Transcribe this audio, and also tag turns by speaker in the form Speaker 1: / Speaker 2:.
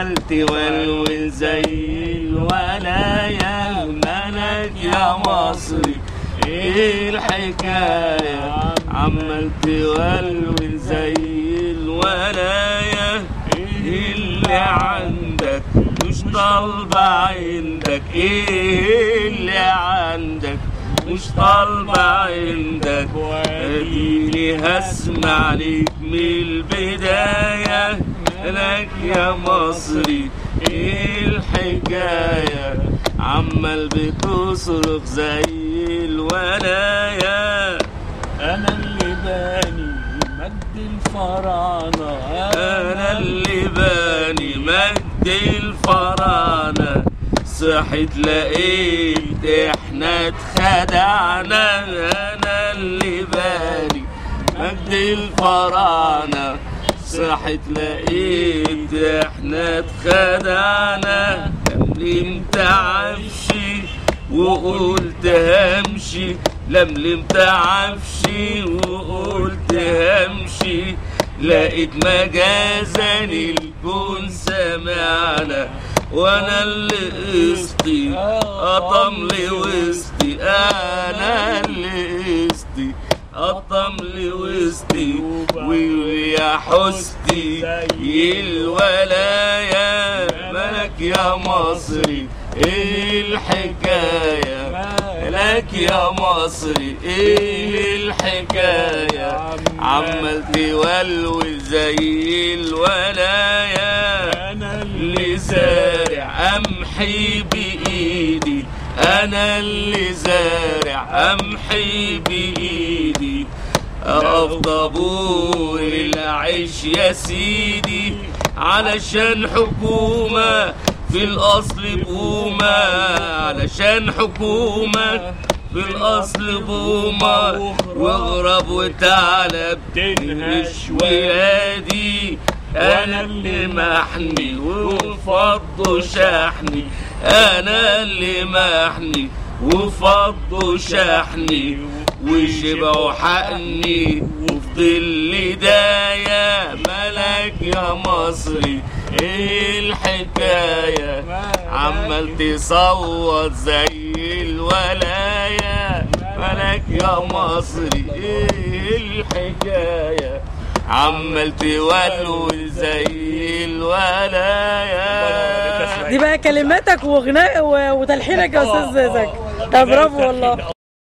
Speaker 1: عمال تولول زي الولاية، مالك يا مصري ايه الحكاية؟ عمال تولول زي الولاية، ايه اللي عندك مش طالبة عندك؟ ايه اللي عندك مش طالبة عندك؟ اديني هسمع ليك من البداية، مالك يا مصري ايه الحكاية؟ عمال بتصرخ زي الولاية.
Speaker 2: انا اللي باني مجد الفراعنة،
Speaker 1: انا اللي باني مجد الفراعنة، صحيت لقيت احنا اتخدعنا. انا اللي باني مجد الفراعنة، صحيت لقيت احنا اتخدعنا. لملمت عفشي وقلت همشي، لملمت عفشي وقلت همشي، لقيت مجازا الكون سمعنا. وانا اللي قسطي قطم لي وسطي، انا اللي قسطي قطم لي وسطي، ويا حستي الولاية. مالك يا مصري ايه الحكاية؟ مالك يا مصري ايه الحكاية؟ عمال تولول زي الولاية. انا اللي زارع قمحي بايدي، انا اللي زارع قمحي بايدي، اقف طابور العيش يا سيدي، علشان حكومة في الاصل بومة، علشان حكومة في الاصل بومة، واغرب وتعالى بتنهش ولادي. انا اللي محني وفضوا شحني، انا اللي محني وفضوا شحني، وشبعوا حقني وفضل داية. مالك يا مصري ايه الحكاية؟ عمال تصوت زي الولاية. مالك يا مصري ايه الحكاية؟ عمال تولول زي الولاية.
Speaker 3: دي بقى كلماتك وغناء وتلحينك يا استاذ زكي. برافو والله.